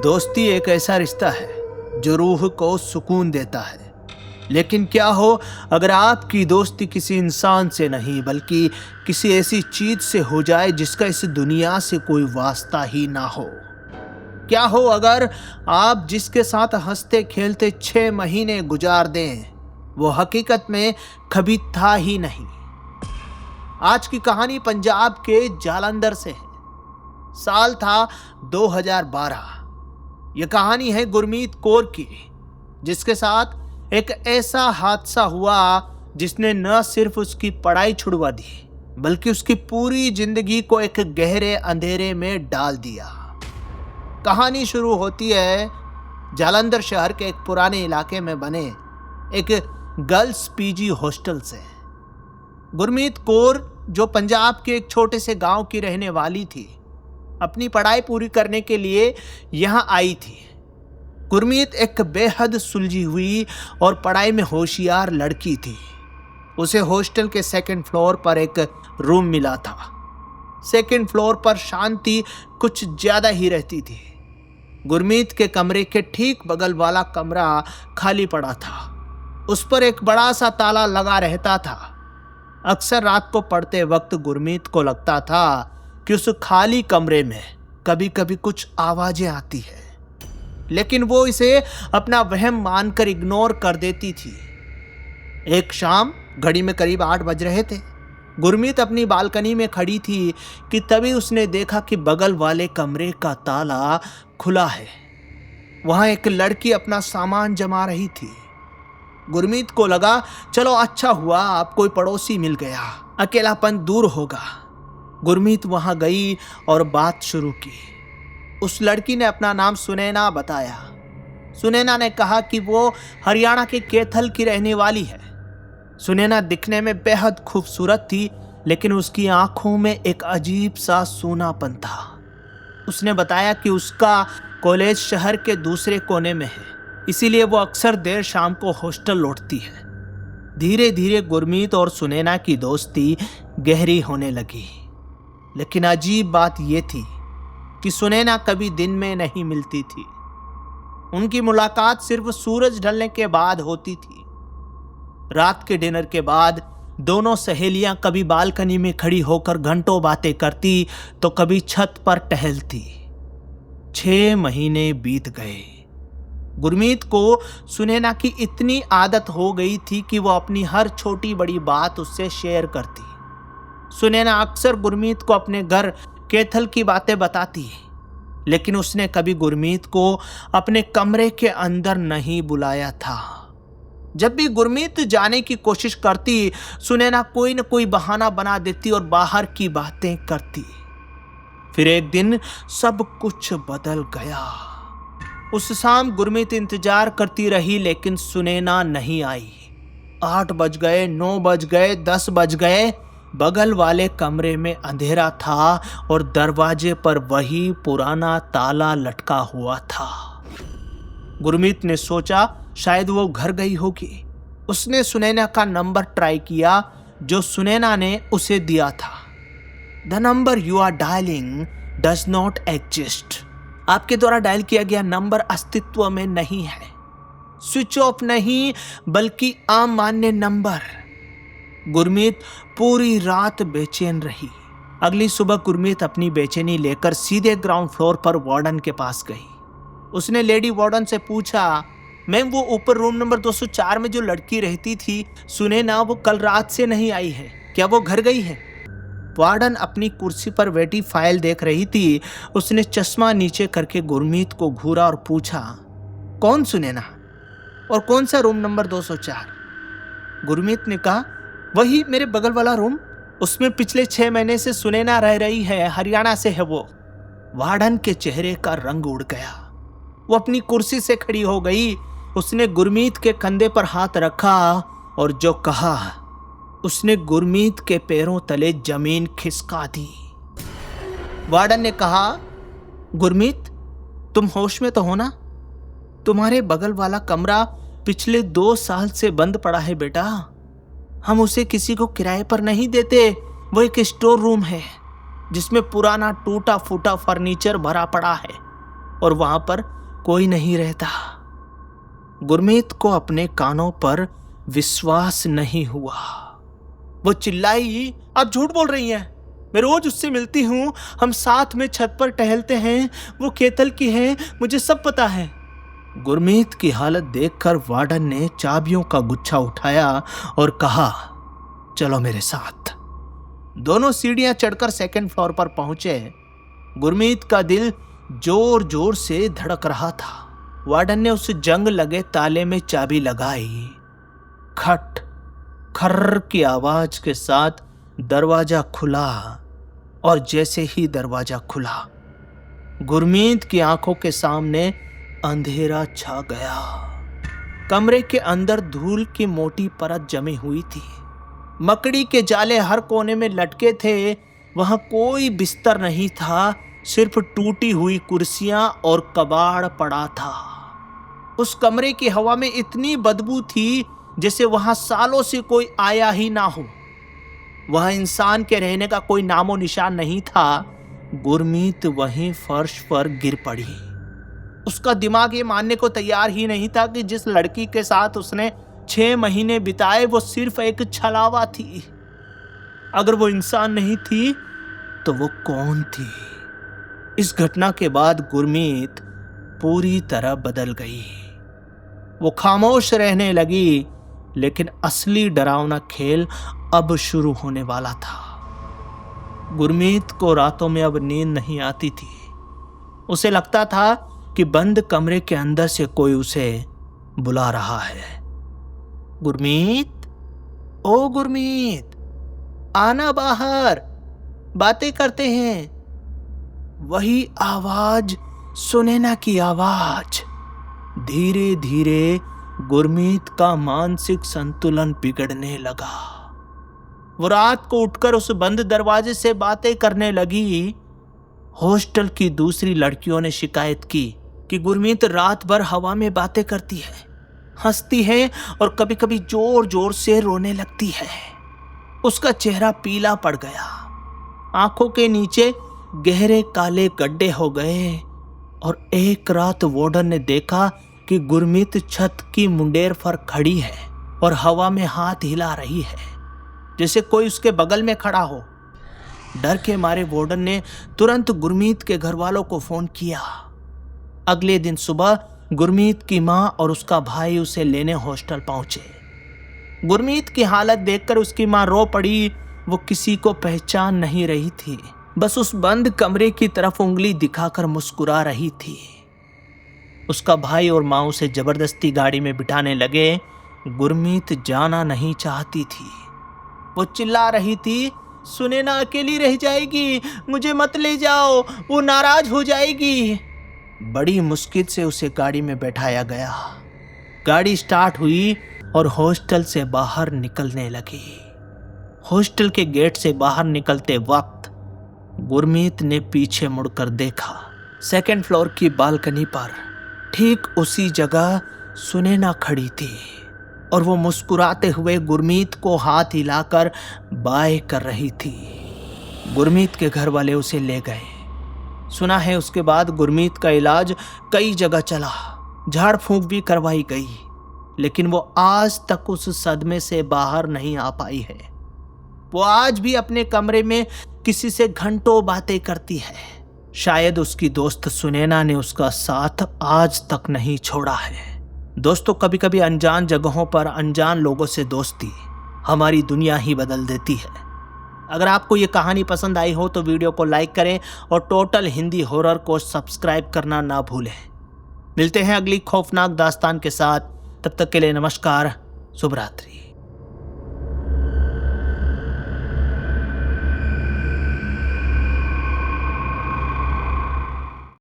दोस्ती एक ऐसा रिश्ता है जो रूह को सुकून देता है। लेकिन क्या हो अगर आपकी दोस्ती किसी इंसान से नहीं बल्कि किसी ऐसी चीज से हो जाए जिसका इस दुनिया से कोई वास्ता ही ना हो। क्या हो अगर आप जिसके साथ हंसते खेलते 6 महीने गुजार दें वो हकीकत में कभी था ही नहीं। आज की कहानी पंजाब के जालंधर से है। साल था 2012। यह कहानी है गुरमीत कौर की, जिसके साथ एक ऐसा हादसा हुआ जिसने न सिर्फ उसकी पढ़ाई छुड़वा दी बल्कि उसकी पूरी जिंदगी को एक गहरे अंधेरे में डाल दिया। कहानी शुरू होती है जालंधर शहर के एक पुराने इलाके में बने एक गर्ल्स पीजी हॉस्टल से। गुरमीत कौर, जो पंजाब के एक छोटे से गांव की रहने वाली थी, अपनी पढ़ाई पूरी करने के लिए यहां आई थी। गुरमीत एक बेहद सुलझी हुई और पढ़ाई में होशियार लड़की थी। उसे हॉस्टल के 2nd फ्लोर पर एक रूम मिला था। 2nd फ्लोर पर शांति कुछ ज्यादा ही रहती थी। गुरमीत के कमरे के ठीक बगल वाला कमरा खाली पड़ा था। उस पर एक बड़ा सा ताला लगा रहता था। अक्सर रात को पढ़ते वक्त गुरमीत को लगता था कि उस खाली कमरे में कभी कभी कुछ आवाजें आती है, लेकिन वो इसे अपना वहम मानकर इग्नोर कर देती थी। एक शाम घड़ी में करीब 8 बज रहे थे। गुरमीत अपनी बालकनी में खड़ी थी कि तभी उसने देखा कि बगल वाले कमरे का ताला खुला है। वहां एक लड़की अपना सामान जमा रही थी। गुरमीत को लगा, चलो अच्छा हुआ आप कोई पड़ोसी मिल गया, अकेलापन दूर होगा। गुरमीत वहां गई और बात शुरू की। उस लड़की ने अपना नाम सुनैना बताया। सुनैना ने कहा कि वो हरियाणा के कैथल की रहने वाली है। सुनैना दिखने में बेहद खूबसूरत थी, लेकिन उसकी आंखों में एक अजीब सा सूनापन था। उसने बताया कि उसका कॉलेज शहर के दूसरे कोने में है, इसीलिए वो अक्सर देर शाम को हॉस्टल लौटती है। धीरे धीरे गुरमीत और सुनैना की दोस्ती गहरी होने लगी। लेकिन अजीब बात यह थी कि सुनैना कभी दिन में नहीं मिलती थी। उनकी मुलाकात सिर्फ सूरज ढलने के बाद होती थी। रात के डिनर के बाद दोनों सहेलियां कभी बालकनी में खड़ी होकर घंटों बातें करती तो कभी छत पर टहलती। 6 महीने बीत गए। गुरमीत को सुनैना की इतनी आदत हो गई थी कि वो अपनी हर छोटी बड़ी बात उससे शेयर करती। सुनैना अक्सर गुरमीत को अपने घर कैथल की बातें बताती, लेकिन उसने कभी गुरमीत को अपने कमरे के अंदर नहीं बुलाया था। जब भी गुरमीत जाने की कोशिश करती, सुनैना कोई न कोई बहाना बना देती और बाहर की बातें करती। फिर एक दिन सब कुछ बदल गया। उस शाम गुरमीत इंतजार करती रही, लेकिन सुनैना नहीं आई। 8 बज गए, 9 बज गए, 10 बज गए। बगल वाले कमरे में अंधेरा था और दरवाजे पर वही पुराना ताला लटका हुआ था। गुरमीत ने सोचा शायद वो घर गई होगी। उसने सुनैना का नंबर ट्राई किया जो सुनैना ने उसे दिया था। The number you are dialling does not exist. आपके द्वारा डायल किया गया नंबर अस्तित्व में नहीं है। स्विच ऑफ नहीं बल्कि अमान्य नंबर। गुरमीत पूरी रात बेचैन रही। अगली सुबह गुरमीत अपनी बेचैनी लेकर सीधे ग्राउंड फ्लोर पर वार्डन के पास गई। उसने लेडी वार्डन से पूछा, मैम वो ऊपर रूम नंबर 204 में जो लड़की रहती थी सुनैना, वो कल रात से नहीं आई है, क्या वो घर गई है? वार्डन अपनी कुर्सी पर बैठी फाइल देख रही थी। उसने चश्मा नीचे करके गुरमीत को घूरा और पूछा, कौन सुनैना और कौन सा रूम नंबर 204? गुरमीत ने कहा, वही मेरे बगल वाला रूम, उसमें पिछले 6 महीने से सुनैना रह रही है, हरियाणा से है वो। वार्डन के चेहरे का रंग उड़ गया। वो अपनी कुर्सी से खड़ी हो गई। उसने गुरमीत के कंधे पर हाथ रखा और जो कहा उसने गुरमीत के पैरों तले जमीन खिसका दी। वार्डन ने कहा, गुरमीत तुम होश में तो हो ना? तुम्हारे बगल वाला कमरा पिछले 2 साल से बंद पड़ा है बेटा। हम उसे किसी को किराए पर नहीं देते। वो एक स्टोर रूम है जिसमें पुराना टूटा फूटा फर्नीचर भरा पड़ा है। और वहां पर कोई नहीं रहता। गुरमीत को अपने कानों पर विश्वास नहीं हुआ। वो चिल्लाई, आप झूठ बोल रही हैं, मैं रोज उससे मिलती हूँ, हम साथ में छत पर टहलते हैं, वो केतल की है, मुझे सब पता है। गुरमीत की हालत देखकर वार्डन ने चाबियों का गुच्छा उठाया और कहा, चलो मेरे साथ। दोनों सीढ़ियां चढ़कर सेकंड फ्लोर पर पहुंचे। गुरमीत का दिल जोर जोर से धड़क रहा था। वार्डन ने उस जंग लगे ताले में चाबी लगाई। खट खर्र की आवाज के साथ दरवाजा खुला और जैसे ही दरवाजा खुला, गुरमीत की आंखों के सामने अंधेरा छा गया। कमरे के अंदर धूल की मोटी परत जमी हुई थी। मकड़ी के जाले हर कोने में लटके थे। वहां कोई बिस्तर नहीं था, सिर्फ टूटी हुई कुर्सियां और कबाड़ पड़ा था। उस कमरे की हवा में इतनी बदबू थी जैसे वहां सालों से कोई आया ही ना हो। वहां इंसान के रहने का कोई नामो निशान नहीं था। गुरमीत वहीं फर्श पर गिर पड़ी। उसका दिमाग ये मानने को तैयार ही नहीं था कि जिस लड़की के साथ उसने 6 महीने बिताए वो सिर्फ एक छलावा थी। अगर वो इंसान नहीं थी तो वो कौन थी? इस घटना के बाद गुरमीत पूरी तरह बदल गई। वो खामोश रहने लगी, लेकिन असली डरावना खेल अब शुरू होने वाला था। गुरमीत को रातों में अब नींद नहीं आती थी। उसे लगता था कि बंद कमरे के अंदर से कोई उसे बुला रहा है। गुरमीत, ओ गुरमीत, आना बाहर, बातें करते हैं। वही आवाज, सुनैना की आवाज। धीरे धीरे गुरमीत का मानसिक संतुलन बिगड़ने लगा। वो रात को उठकर उस बंद दरवाजे से बातें करने लगी। हॉस्टल की दूसरी लड़कियों ने शिकायत की कि गुरमीत रात भर हवा में बातें करती है, हंसती है और कभी कभी जोर जोर से रोने लगती है। उसका चेहरा पीला पड़ गया, आंखों के नीचे गहरे काले गड्ढे हो गए। और एक रात वार्डन ने देखा कि गुरमीत छत की मुंडेर पर खड़ी है और हवा में हाथ हिला रही है, जैसे कोई उसके बगल में खड़ा हो। डर के मारे वार्डन ने तुरंत गुरमीत के घर वालों को फोन किया। अगले दिन सुबह गुरमीत की मां और उसका भाई उसे लेने हॉस्टल पहुंचे। गुरमीत की हालत देखकर उसकी मां रो पड़ी। वो किसी को पहचान नहीं रही थी, बस उस बंद कमरे की तरफ उंगली दिखाकर मुस्कुरा रही थी। उसका भाई और मां उसे जबरदस्ती गाड़ी में बिठाने लगे। गुरमीत जाना नहीं चाहती थी। वो चिल्ला रही थी, सुनैना अकेली रह जाएगी, मुझे मत ले जाओ, वो नाराज हो जाएगी। बड़ी मुश्किल से उसे गाड़ी में बैठाया गया। गाड़ी स्टार्ट हुई और हॉस्टल से बाहर निकलने लगी। हॉस्टल के गेट से बाहर निकलते वक्त गुरमीत ने पीछे मुड़कर देखा। सेकंड फ्लोर की बालकनी पर ठीक उसी जगह सुनैना खड़ी थी और वो मुस्कुराते हुए गुरमीत को हाथ हिलाकर बाय कर रही थी। गुरमीत के घर वाले उसे ले गए। सुना है उसके बाद गुरमीत का इलाज कई जगह चला, झाड़ फूंक भी करवाई गई, लेकिन वो आज तक उस सदमे से बाहर नहीं आ पाई है। वो आज भी अपने कमरे में किसी से घंटों बातें करती है। शायद उसकी दोस्त सुनैना ने उसका साथ आज तक नहीं छोड़ा है। दोस्तों, कभी कभी अनजान जगहों पर अनजान लोगों से दोस्ती हमारी दुनिया ही बदल देती है। अगर आपको ये कहानी पसंद आई हो तो वीडियो को लाइक करें और टोटल हिंदी हॉरर को सब्सक्राइब करना ना भूलें। मिलते हैं अगली खौफनाक दास्तान के साथ। तब तक के लिए नमस्कार, शुभ रात्रि।